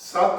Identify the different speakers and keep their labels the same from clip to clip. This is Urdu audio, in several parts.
Speaker 1: 7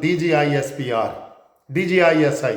Speaker 1: DGI-SPR, DGI-SI।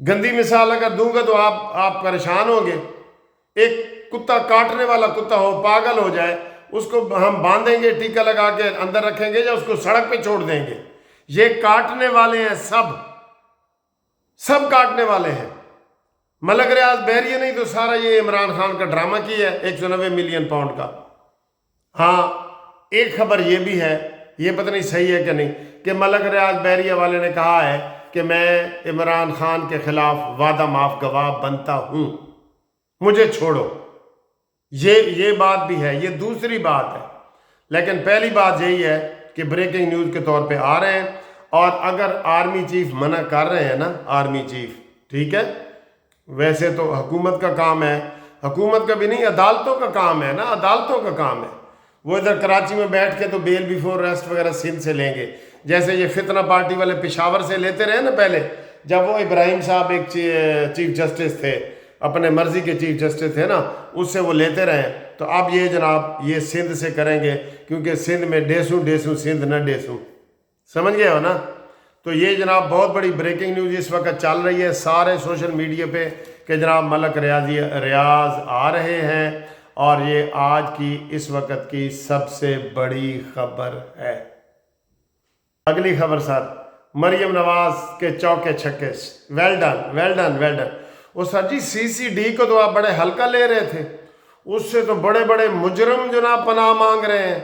Speaker 1: گندی مثال اگر دوں گا تو آپ پریشان ہوں گے. ایک کتا کاٹنے والا کتا ہو، پاگل ہو جائے، اس کو ہم باندھیں گے، ٹیکا لگا کے اندر رکھیں گے یا اس کو سڑک پہ چھوڑ دیں گے؟ یہ کاٹنے والے ہیں، سب کاٹنے والے ہیں. ملک ریاض بحریہ نہیں تو سارا یہ عمران خان کا ڈرامہ کی ہے 190 ملین پاؤنڈ کا. ہاں ایک خبر یہ بھی ہے، یہ پتہ نہیں صحیح ہے کہ نہیں، کہ ملک ریاض بحریہ والے نے کہا ہے کہ میں عمران خان کے خلاف وعدہ معاف گواہ بنتا ہوں، مجھے چھوڑو. یہ بات بھی ہے، یہ دوسری بات ہے. لیکن پہلی بات یہی ہے کہ بریکنگ نیوز کے طور پہ آ رہے ہیں. اور اگر آرمی چیف منع کر رہے ہیں نا، آرمی چیف، ٹھیک ہے، ویسے تو حکومت کا کام ہے، حکومت کا بھی نہیں، عدالتوں کا کام ہے نا، عدالتوں کا کام ہے. وہ ادھر کراچی میں بیٹھ کے تو بیل بیفور ریسٹ وغیرہ سندھ سے لیں گے، جیسے یہ فتنہ پارٹی والے پشاور سے لیتے رہے نا پہلے، جب وہ ابراہیم صاحب ایک چیف جسٹس تھے، اپنے مرضی کے چیف جسٹس تھے نا، اس سے وہ لیتے رہے. تو اب یہ جناب یہ سندھ سے کریں گے، کیونکہ سندھ میں ڈیسوں سندھ نہ ڈیسوں، سمجھ گئے ہو نا. تو یہ جناب بہت بڑی بریکنگ نیوز اس وقت چل رہی ہے سارے سوشل میڈیا پہ کہ جناب ملک ریاض آ رہے ہیں، اور یہ آج کی اس وقت کی سب سے بڑی خبر ہے. اگلی خبر سر، مریم نواز کے چوکے چھکے، ویل ڈن. وہ سر جی CCD کو تو آپ بڑے ہلکا لے رہے تھے، اس سے تو بڑے بڑے مجرم جناب پناہ مانگ رہے ہیں.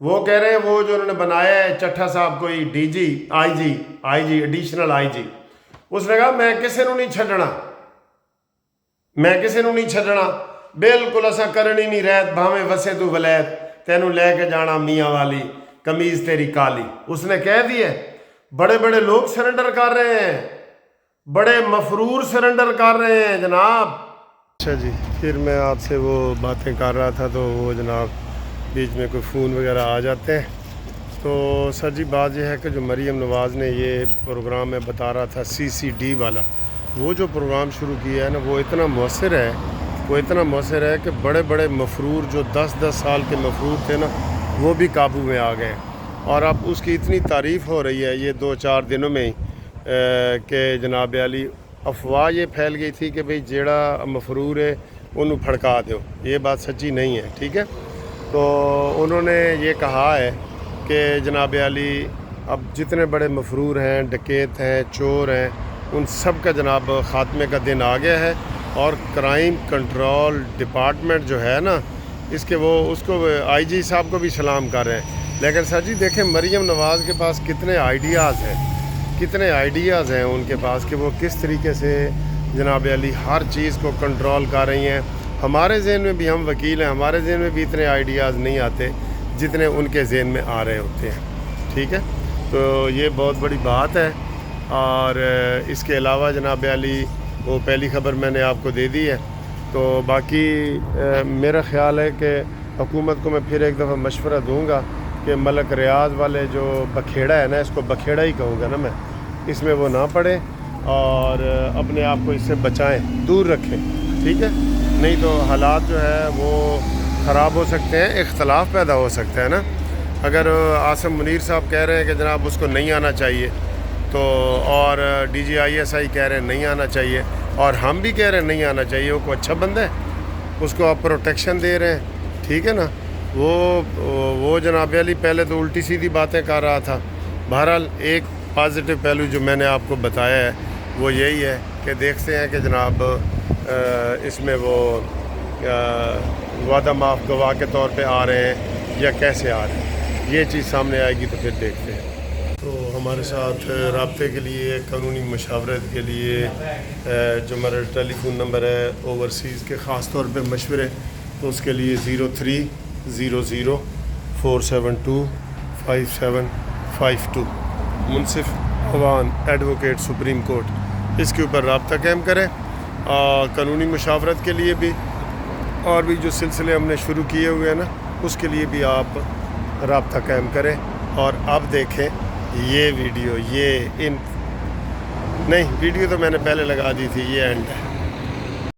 Speaker 1: وہ کہہ رہے ہیں وہ جو انہوں نے بنایا ہے چٹھا صاحب کوئی آئی جی ایڈیشنل آئی جی، اس نے کہا میں کسی نو نہیں چھڈنا، بالکل ایسا کرنی نہیں رہت، بھاویں وسے تو ولیت، تینوں لے کے جانا میاں والی، قمیض تیری کالی. اس نے کہہ دیا. بڑے بڑے لوگ سرنڈر کر رہے ہیں، بڑے مفرور سرنڈر کر رہے ہیں جناب. اچھا جی، پھر میں آپ سے وہ باتیں کر رہا تھا تو وہ جناب بیچ میں کوئی فون وغیرہ آ جاتے ہیں. تو سر جی بات یہ ہے کہ جو مریم نواز نے یہ پروگرام میں بتا رہا تھا CCD والا، وہ جو پروگرام شروع کیا ہے نا، وہ اتنا مؤثر ہے کہ بڑے بڑے مفرور جو 10 سال کے مفرور تھے نا، وہ بھی قابو میں آ گئے. اور اب اس کی اتنی تعریف ہو رہی ہے یہ 2-4 دنوں میں ہی کہ جناب علی افواہ یہ پھیل گئی تھی کہ بھئی جیڑا مفرور ہے انہوں پھڑکا دو. یہ بات سچی نہیں ہے، ٹھیک ہے. تو انہوں نے یہ کہا ہے کہ جناب علی اب جتنے بڑے مفرور ہیں، ڈکیت ہیں، چور ہیں، ان سب کا جناب خاتمے کا دن آ گیا ہے. اور کرائم کنٹرول ڈپارٹمنٹ جو ہے نا، اس کو IG صاحب کو بھی سلام کر رہے ہیں. لیکن سر جی دیکھیں مریم نواز کے پاس کتنے آئیڈیاز ہیں ان کے پاس کہ وہ کس طریقے سے جناب علی ہر چیز کو کنٹرول کر رہی ہیں. ہمارے ذہن میں بھی، ہم وکیل ہیں، ہمارے ذہن میں بھی اتنے آئیڈیاز نہیں آتے جتنے ان کے ذہن میں آ رہے ہوتے ہیں، ٹھیک ہے. تو یہ بہت بڑی بات ہے. اور اس کے علاوہ جناب علی وہ پہلی خبر میں نے آپ کو دے دی ہے. تو باقی میرا خیال ہے کہ حکومت کو میں پھر ایک دفعہ مشورہ دوں گا کہ ملک ریاض والے جو بکھیڑا ہے نا، اس کو بکھیڑا ہی کہوں گا نا میں، اس میں وہ نہ پڑے اور اپنے آپ کو اس سے بچائیں، دور رکھیں، ٹھیک ہے. نہیں تو حالات جو ہے وہ خراب ہو سکتے ہیں، اختلاف پیدا ہو سکتا ہے نا. اگر عاصم منیر صاحب کہہ رہے ہیں کہ جناب اس کو نہیں آنا چاہیے، تو اور DGI کہہ رہے ہیں نہیں آنا چاہیے، اور ہم بھی کہہ رہے ہیں نہیں آنا چاہیے، وہ کوئی اچھا بندہ ہے، اس کو آپ پروٹیکشن دے رہے ہیں، ٹھیک ہے نا. وہ جناب علی پہلے تو الٹی سیدھی باتیں کر رہا تھا. بہرحال ایک پازیٹیو پہلو جو میں نے آپ کو بتایا ہے وہ یہی ہے کہ دیکھتے ہیں کہ جناب اس میں وہ وعدہ معاف گواہ کے طور پہ آ رہے ہیں یا کیسے آ رہے ہیں. یہ چیز سامنے آئے گی تو پھر دیکھتے ہیں. تو ہمارے ساتھ رابطے کے لیے، قانونی مشاورت کے لیے جو ہمارا ٹیلی فون نمبر ہے اوورسیز کے خاص طور پہ مشورے، تو اس کے لیے 0300 472 5752 منصف عوان ایڈوکیٹ سپریم کورٹ، اس کے اوپر رابطہ قائم کریں. قانونی مشاورت کے لیے بھی اور بھی جو سلسلے ہم نے شروع کیے ہوئے ہیں نا، اس کے لیے بھی آپ رابطہ قائم کریں. اور اب دیکھیں یہ ویڈیو، ویڈیو تو میں نے پہلے لگا دی تھی، یہ اینڈ ہے.